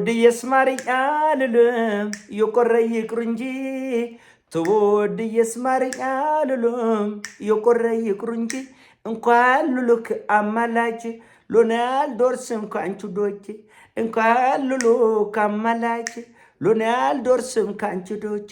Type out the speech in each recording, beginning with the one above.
ተወድዬ ስማርኛልልም የቆረ ይቅር እንጂ ተወድዬ ስማርኛልልም የቆረ ይቅር እንጂ እንኳን ሉሉክ አማላች ሎናል ዶርስም ካንቹ ዶቼ እንኳን ሉሉክ አማላች ሎናል ዶርስም ካንቹ ዶቼ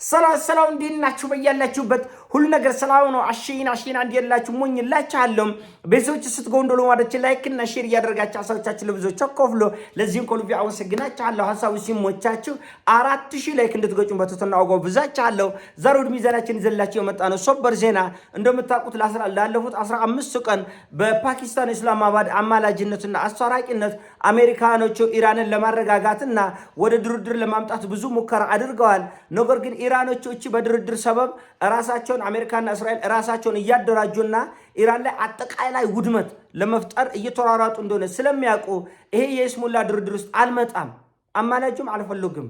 ሰላም እንዴት ናችሁ? በያላችሁበት ሁሉ ነገር ሰላም ነው። አሽይና እንዲላችሁ ሞኝላችኋለሁ። በሰዎች ስትጎንዶሉ ማለት ላይክ እና ሼር ያደርጋችሁ አሳውቻችሁ ለብዙዎች አቆፍሎ ለዚህም ኮልቪ አመሰግናችኋለሁ። ሐሳቡ ሲሞቻችሁ 4000 ላይክ እንድትገጩን በተተና አውቀው ብዛችኋለሁ። ዛሬ ወደ ሚዛናችን ይዘላችሁ የመጣ ነው ሶበር ዜና። እንደምታውቁት ላለፉት 15 ቀን በፓኪስታን እስላማባድ አማላጅነትና አስታራቂነት አሜሪካኖቹ ኢራንን ለማረጋጋትና ወደ ድርድር ለማምጣት ብዙ ሙከራ አድርገዋል። ነገር ግን ኢራኖቹ እቺ በድርድር ሰበብ ራሳቸውን አሜሪካና እስራኤል ራሳቸውን እያደራጁና ኢራን ላይ አጠቃላይ ውድመት ለመፍጠር እየተራራጡ እንደሆነ ስለሚያውቁ ይሄ የስሙላ ድርድር ውስጥ አልመጣም፣ አማላጅም አልፈልግም።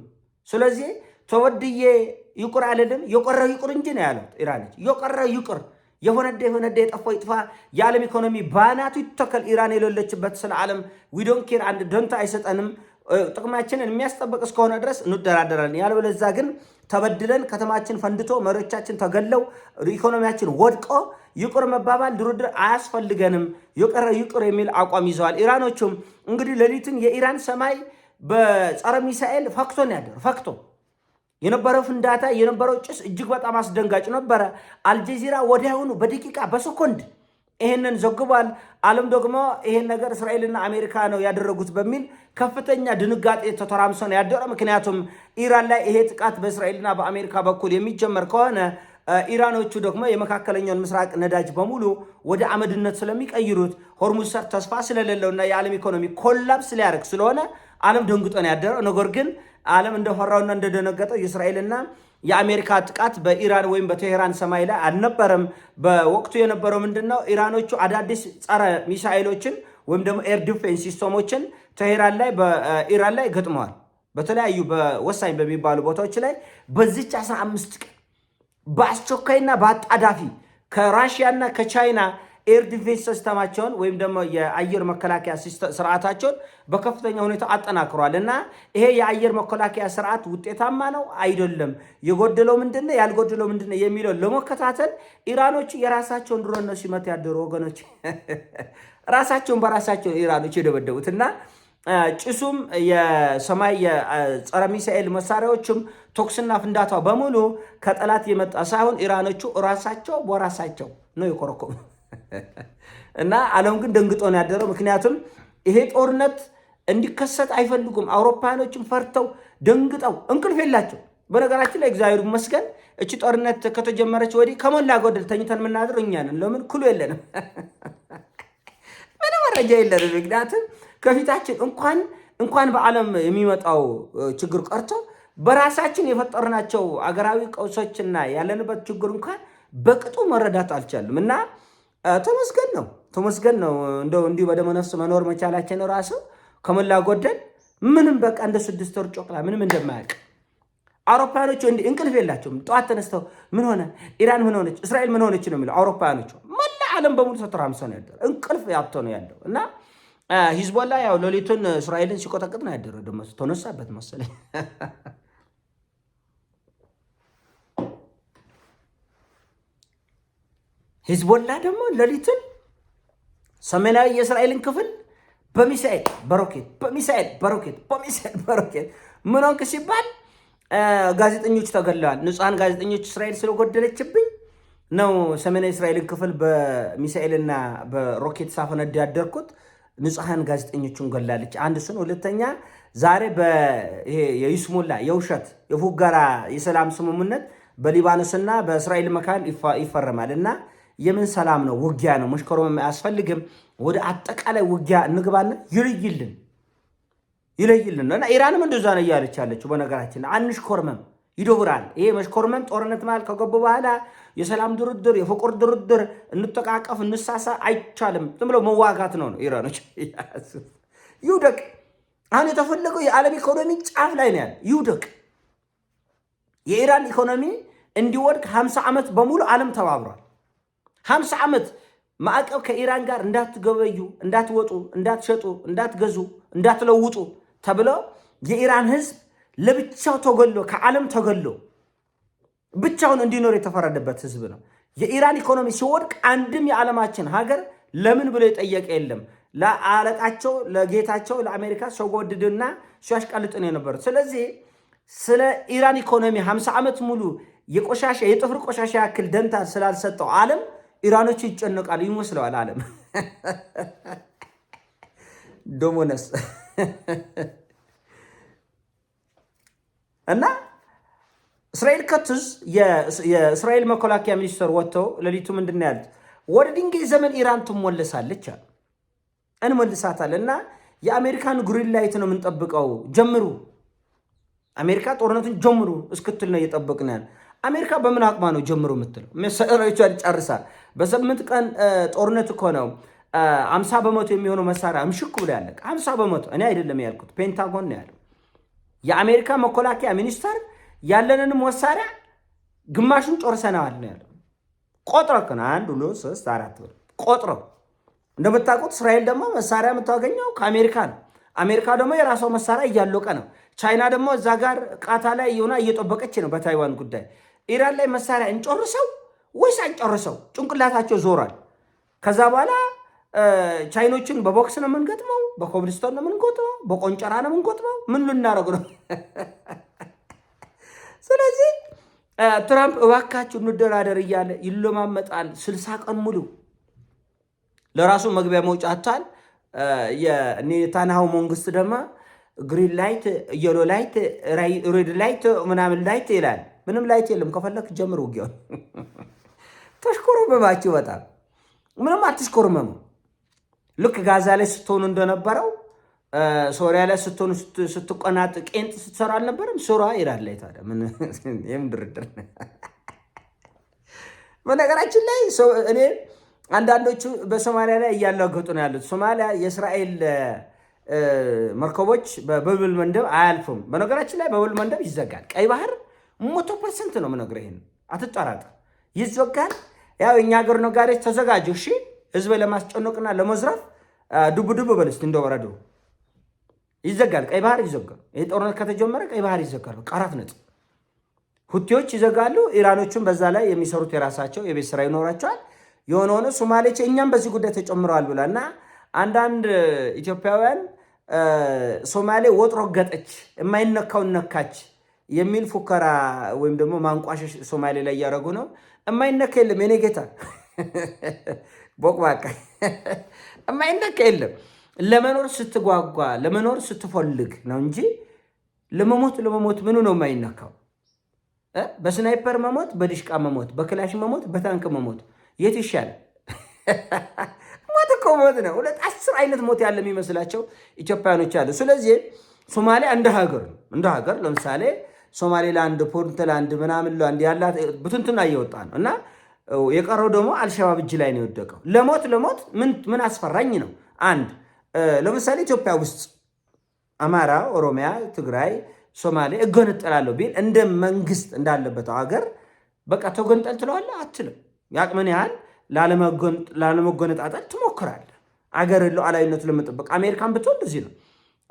ስለዚህ ተወድዬ ይቁር አልልም፣ የቆረው ይቁር እንጂ ነው ያሉት ኢራኖች። የቆረው ይቁር፣ የሆነደ የጠፋው ይጥፋ፣ የዓለም ኢኮኖሚ ባናቱ ይተከል። ኢራን የሌለችበት ስለ ዓለም ዊ ዶንት ኬር፣ አንድ ደንታ አይሰጠንም። ጥቅማችንን የሚያስጠብቅ እስከሆነ ድረስ እንደራደራለን። ያለበለዚያ ግን ተበድለን ከተማችን ፈንድቶ መሪዎቻችን ተገለው ኢኮኖሚያችን ወድቆ ይቁር መባባል ድርድር አያስፈልገንም፣ የቀረ ይቁር የሚል አቋም ይዘዋል። ኢራኖቹም እንግዲህ ሌሊቱን የኢራን ሰማይ በጸረ ሚሳኤል ፈክቶ ነው ያደረው። ፈክቶ የነበረው ፍንዳታ የነበረው ጭስ እጅግ በጣም አስደንጋጭ ነበረ። አልጀዚራ ወዲያውኑ በደቂቃ በሰኮንድ ይሄንን ዘግቧል። ዓለም ደግሞ ይሄን ነገር እስራኤልና አሜሪካ ነው ያደረጉት በሚል ከፍተኛ ድንጋጤ ተተራምሶ ነው ያደረው። ምክንያቱም ኢራን ላይ ይሄ ጥቃት በእስራኤልና በአሜሪካ በኩል የሚጀመር ከሆነ ኢራኖቹ ደግሞ የመካከለኛውን ምስራቅ ነዳጅ በሙሉ ወደ አመድነት ስለሚቀይሩት ሆርሙዝ ሰርጥ ተስፋ ስለሌለውና የዓለም ኢኮኖሚ ኮላፕስ ሊያደርግ ስለሆነ ዓለም ደንግጦ ነው ያደረው። ነገር ግን ዓለም እንደፈራውና እንደደነገጠው የእስራኤልና የአሜሪካ ጥቃት በኢራን ወይም በቴሄራን ሰማይ ላይ አልነበረም። በወቅቱ የነበረው ምንድነው? ኢራኖቹ አዳዲስ ጸረ ሚሳኤሎችን ወይም ደግሞ ኤር ዲፌንስ ሲስተሞችን ቴሄራን ላይ በኢራን ላይ ገጥመዋል። በተለያዩ በወሳኝ በሚባሉ ቦታዎች ላይ በዚች 15 ቀን በአስቸኳይና በአጣዳፊ ከራሽያና ከቻይና ኤር ዲፌንስ ሲስተማቸውን ወይም ደግሞ የአየር መከላከያ ስርዓታቸውን በከፍተኛ ሁኔታ አጠናክሯል። እና ይሄ የአየር መከላከያ ስርዓት ውጤታማ ነው አይደለም፣ የጎደለው ምንድነው፣ ያልጎደለው ምንድነው የሚለው ለመከታተል ኢራኖች የራሳቸውን ድሮን ነው ሲመት ያደሩ ወገኖች ራሳቸውን በራሳቸው ኢራኖች የደበደቡት እና ጭሱም የሰማይ የጸረ ሚሳኤል መሳሪያዎችም ቶክስና ፍንዳታው በሙሉ ከጠላት የመጣ ሳይሆን ኢራኖቹ ራሳቸው በራሳቸው ነው የኮረኮሙ እና ዓለም ግን ደንግጦ ነው ያደረው። ምክንያቱም ይሄ ጦርነት እንዲከሰት አይፈልጉም። አውሮፓውያኖችም ፈርተው ደንግጠው እንቅልፍ የላቸው። በነገራችን ላይ እግዚአብሔር ይመስገን እቺ ጦርነት ከተጀመረች ወዲህ ከሞላ ጎደል ተኝተን የምናድር እኛ ነን። ለምን ክሉ የለንም፣ ምንም መረጃ የለንም። ምክንያቱም ከፊታችን እንኳን በዓለም የሚመጣው ችግር ቀርቶ በራሳችን የፈጠርናቸው አገራዊ ቀውሶችና ያለንበት ችግር እንኳን በቅጡ መረዳት አልቻልም እና ተመስገን ነው። እንደው እንዲሁ በደመነፍስ መኖር መቻላችን ራሱ ከሞላ ጎደል ምንም በቃ እንደ 6 ወር ጮቅላ ምንም እንደማያውቅ አውሮፓውያኖቹ እንቅልፍ የላቸውም። ጠዋት ተነስተው ምን ሆነ፣ ኢራን ምን ሆነች፣ እስራኤል ምን ሆነች ነው የሚለው። አውሮፓውያኖቹ መላ ዓለም በሙሉ ተተራምሰው ነው ያደረው፣ እንቅልፍ ያጥቶ ነው ያለው እና ሂዝቦላ ያው ሌሊቱን እስራኤልን ሲቆጠቅጥ ነው ያደረው። ደግሞ ተነሳበት መሰለኝ ሂዝቦላ ደግሞ ሌሊቱን ሰሜናዊ የእስራኤልን ክፍል በሚሳኤል በሮኬት ምን ሆንክ ሲባል ጋዜጠኞች ተገለዋል። ንጹሐን ጋዜጠኞች እስራኤል ስለጎደለችብኝ ነው ሰሜናዊ እስራኤልን ክፍል በሚሳኤልና በሮኬት ሳፈነዳ ያደርኩት። ንጹሐን ጋዜጠኞቹን ገላለች። አንድ እሱን፣ ሁለተኛ ዛሬ በይሄ የይስሙላ የውሸት የፉገራ የሰላም ስምምነት በሊባኖስና በእስራኤል መካከል ይፈረማል እና የምን ሰላም ነው? ውጊያ ነው። መሽከረም አያስፈልግም። ወደ አጠቃላይ ውጊያ እንግባና ይለይልን እና ኢራንም እንደዛ ነው እያለች ያለችው። በነገራችን አንሽኮርመም ይዶብራል። ይሄ መሽኮርመም ጦርነት ማለት ከገቡ በኋላ የሰላም ድርድር የፍቅር ድርድር እንተቃቀፍ እንሳሳ አይቻልም። ዝም ብሎ መዋጋት ነው ኢራኖች ይውደቅ። አሁን የተፈለገው የዓለም ኢኮኖሚ ጫፍ ላይ ነው ያለ ይውደቅ። የኢራን ኢኮኖሚ እንዲወድቅ 50 ዓመት በሙሉ ዓለም ተባብሯል። 50 ዓመት ማዕቀብ ከኢራን ጋር እንዳትገበዩ፣ እንዳትወጡ፣ እንዳትሸጡ፣ እንዳትገዙ፣ እንዳትለውጡ ተብሎ የኢራን ህዝብ ለብቻው ተገሎ ከዓለም ተገሎ ብቻውን እንዲኖር የተፈረደበት ህዝብ ነው። የኢራን ኢኮኖሚ ሲወድቅ አንድም የዓለማችን ሀገር ለምን ብሎ የጠየቀ የለም። ለአለቃቸው ለጌታቸው ለአሜሪካ ሲወድድና ሲያሽቃልጥ ነው የነበሩት። ስለዚህ ስለ ኢራን ኢኮኖሚ 50 ዓመት ሙሉ የቆሻሻ የጥፍር ቆሻሻ ያክል ደንታ ስላልሰጠው ዓለም ኢራኖች ይጨነቃሉ ይመስለዋል ዓለም ዶሞነስ እና እስራኤል ከትዝ የእስራኤል መከላከያ ሚኒስትር ወጥተው ለሊቱ ምንድነው ያሉት? ወደ ድንጋይ ዘመን ኢራን ትሞለሳለች አሉ። እንመልሳታለን እና የአሜሪካን ግሪን ላይት ነው የምንጠብቀው። ጀምሩ አሜሪካ ጦርነቱን ጀምሩ እስክትል ነው እየጠበቅን ያለ። አሜሪካ በምን አቅማ ነው ጀምሩ የምትለው? መሳሪያዎቿን ጨርሳ በ8 ቀን ጦርነት እኮ ነው 50 በመቶ የሚሆነው መሳሪያ ምሽክ ብሎ ያለቀ። 50 በመቶ እኔ አይደለም ያልኩት ፔንታጎን ነው ያለው። የአሜሪካ መከላከያ ሚኒስተር ያለንን መሳሪያ ግማሹን ጨርሰናል ነው ያለው። ቆጥረው ከና 1 2 3 4 ብር ቆጥረው። እንደምታውቁት እስራኤል ደግሞ መሳሪያ የምታገኘው ከአሜሪካ ነው። አሜሪካ ደግሞ የራሷ መሳሪያ እያለቀ ነው። ቻይና ደግሞ እዛ ጋር ቃታ ላይ የሆነ እየጠበቀች ነው በታይዋን ጉዳይ። ኢራን ላይ መሳሪያ እንጨርሰው ወይስ አንጨርሰው? ጭንቅላታቸው ዞሯል። ከዛ በኋላ ቻይኖችን በቦክስ ነው የምንገጥመው፣ በኮብልስቶን ነው የምንገጥመው፣ በቆንጨራ ነው የምንገጥመው። ምን ልናደርግ ነው? ስለዚህ ትራምፕ እባካችሁ እንደራደር እያለ ይለማመጣል 60 ቀን ሙሉ። ለራሱ መግቢያ መውጫ አጥቷል። የኔታንያሁ መንግስት ደግሞ ግሪን ላይት፣ የሎ ላይት፣ ሬድ ላይት ምናምን ላይት ይላል። ምንም ላይት የለም። ከፈለክ ጀምር ውጊያውን። ተሽኮረመማችሁ በጣም ምንም አትሽኮረመሙ። ልክ ጋዛ ላይ ስትሆኑ እንደነበረው ሶሪያ ላይ ስትሆኑ ስትቆናጥ ቄንጥ ስትሰራ አልነበረም? ሱራ ይላል ላይ ታዲያ ምን ድርድር። በነገራችን ላይ እኔ አንዳንዶቹ በሶማሊያ ላይ እያላገጡ ነው ያሉት። ሶማሊያ የእስራኤል መርከቦች በበብል መንደብ አያልፉም። በነገራችን ላይ በበብል መንደብ ይዘጋል። ቀይ ባህር 100% ነው የምነግርህ፣ ይሄን አትጠራጠር፣ ይዘጋል። ያው እኛ ሀገር ነጋዴዎች ተዘጋጁ። እሺ ህዝብ ለማስጨነቅና ለመዝረፍ ዱብ በልስት እንደወረዱ ይዘጋል። ቀይ ባህር ይዘጋል። ይሄ ጦርነት ከተጀመረ ቀይ ባህር ይዘጋል። በቃ 4 ነጥብ። ሁቲዎች ይዘጋሉ። ኢራኖቹም በዛ ላይ የሚሰሩት የራሳቸው የቤት ስራ ይኖራቸዋል። የሆነ ሆነ ሶማሌዎች እኛም በዚህ ጉዳይ ተጨምረዋል ብላና አንዳንድ ኢትዮጵያውያን ሶማሌ ወጥሮ ገጠች የማይነካውን ነካች የሚል ፉከራ ወይም ደግሞ ማንቋሸሽ ሶማሌ ላይ እያደረጉ ነው። የማይነካ የለም የኔ ጌታ ቦቅባቃ የማይነካ የለም። ለመኖር ስትጓጓ ለመኖር ስትፈልግ ነው እንጂ ለመሞት ምኑ ነው የማይነካው? በስናይፐር መሞት፣ በዲሽቃ መሞት፣ በክላሽ መሞት፣ በታንክ መሞት የት ይሻላል? ሞት እኮ ሞት ነው። 10 አይነት ሞት ያለ የሚመስላቸው ኢትዮጵያኖች አሉ። ስለዚህ ሶማሊያ እንደ ሀገር ለምሳሌ ሶማሌላንድ፣ ፑንትላንድ ምናምን ላንድ ያላት ብትንትና እየወጣ ነው እና የቀረው ደግሞ አልሸባብ እጅ ላይ ነው የወደቀው። ለሞት ምን አስፈራኝ ነው? አንድ ለምሳሌ ኢትዮጵያ ውስጥ አማራ፣ ኦሮሚያ፣ ትግራይ፣ ሶማሌ እገነጠላለሁ ቢል እንደ መንግስት እንዳለበት ሀገር በቃ ተገንጠል ትለዋለህ? አትልም። ያቅምን ያህል ላለመገነጣጠል ትሞክራለህ። አገር ሉዓላዊነቱ ለመጠበቅ አሜሪካን ብትሆን እንደዚህ ነው።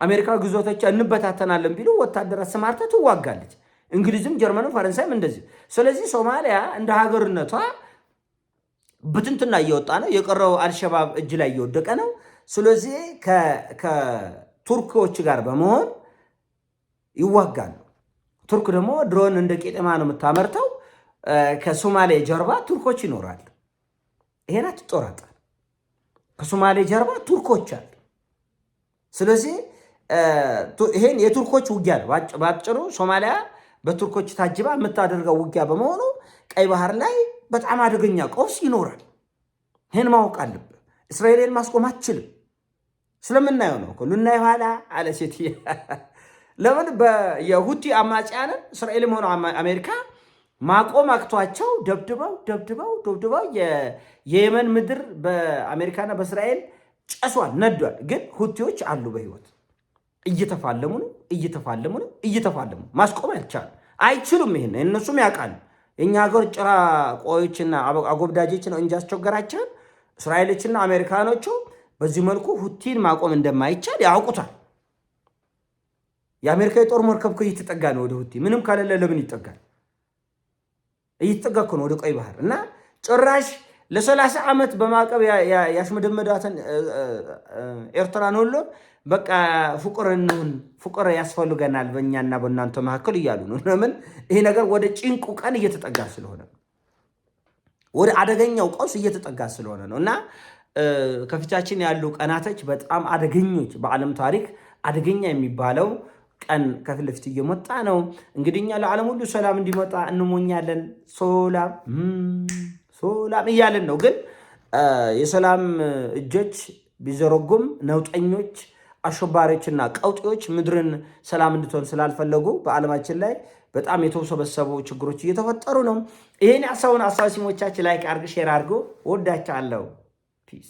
አሜሪካ ግዛቶች እንበታተናለን ቢሉ ወታደር አሰማርታ ትዋጋለች። እንግሊዝም፣ ጀርመንም፣ ፈረንሳይም እንደዚህ። ስለዚህ ሶማሊያ እንደ ሀገርነቷ ብትንትና እየወጣ ነው። የቀረው አልሸባብ እጅ ላይ እየወደቀ ነው። ስለዚህ ከቱርኮች ጋር በመሆን ይዋጋሉ። ቱርክ ደግሞ ድሮን እንደ ቄጠማ ነው የምታመርተው። ከሶማሌ ጀርባ ቱርኮች ይኖራሉ። ይሄን አትጠራጠር። ከሶማሌ ጀርባ ቱርኮች አሉ። ስለዚህ ይሄን የቱርኮች ውጊያ ነው ባጭሩ። ሶማሊያ በቱርኮች ታጅባ የምታደርገው ውጊያ በመሆኑ ቀይ ባህር ላይ በጣም አደገኛ ቀውስ ይኖራል። ይሄን ማወቅ አለብህ። እስራኤልን ማስቆም አትችልም። ስለምናየው ነው ሁሉና የኋላ አለ ሴት ለምን የሁቲ አማጽያንን እስራኤልም ሆነ አሜሪካ ማቆም አቅቷቸው ደብድበው የየመን ምድር በአሜሪካና በእስራኤል ጨሷል፣ ነዷል። ግን ሁቲዎች አሉ በህይወት እየተፋለሙ ነው። ማስቆም አይችሉም። ይሄን እነሱም ያውቃሉ። የኛ ሀገር ጭራ ቆዮችና አጎብዳጆች ነው እንጂ አስቸገራቸው። እስራኤሎችና አሜሪካኖቹ በዚህ መልኩ ሁቲን ማቆም እንደማይቻል ያውቁታል። የአሜሪካ የጦር መርከብ እየተጠጋ ነው ወደ ሁቲ። ምንም ካለለ ለምን ይጠጋል? እየተጠጋ እኮ ነው ወደ ቀይ ባህር እና ጭራሽ ለ30 ዓመት በማዕቀብ ያሽመደመዳትን ኤርትራን ሁሉ በቃ ፍቅር ያስፈልገናል በእኛና በእናንተ መካከል እያሉ ነው። ለምን ይሄ ነገር ወደ ጭንቁ ቀን እየተጠጋ ስለሆነ ነው። ወደ አደገኛው ቀውስ እየተጠጋ ስለሆነ ነው እና ከፊታችን ያሉ ቀናቶች በጣም አደገኞች፣ በዓለም ታሪክ አደገኛ የሚባለው ቀን ከፊት ለፊት እየመጣ ነው። እንግዲህ እኛ ለዓለም ሁሉ ሰላም እንዲመጣ እንሞኛለን። ሰላም እያለን ነው። ግን የሰላም እጆች ቢዘረጉም ነውጠኞች፣ አሸባሪዎችና ቀውጤዎች ምድርን ሰላም እንድትሆን ስላልፈለጉ በዓለማችን ላይ በጣም የተወሰበሰቡ ችግሮች እየተፈጠሩ ነው። ይህን ያሳውን አሳብ ሲሞቻችን ላይ አድርግ ሼር አድርጎ ወዳቻለሁ። ፒስ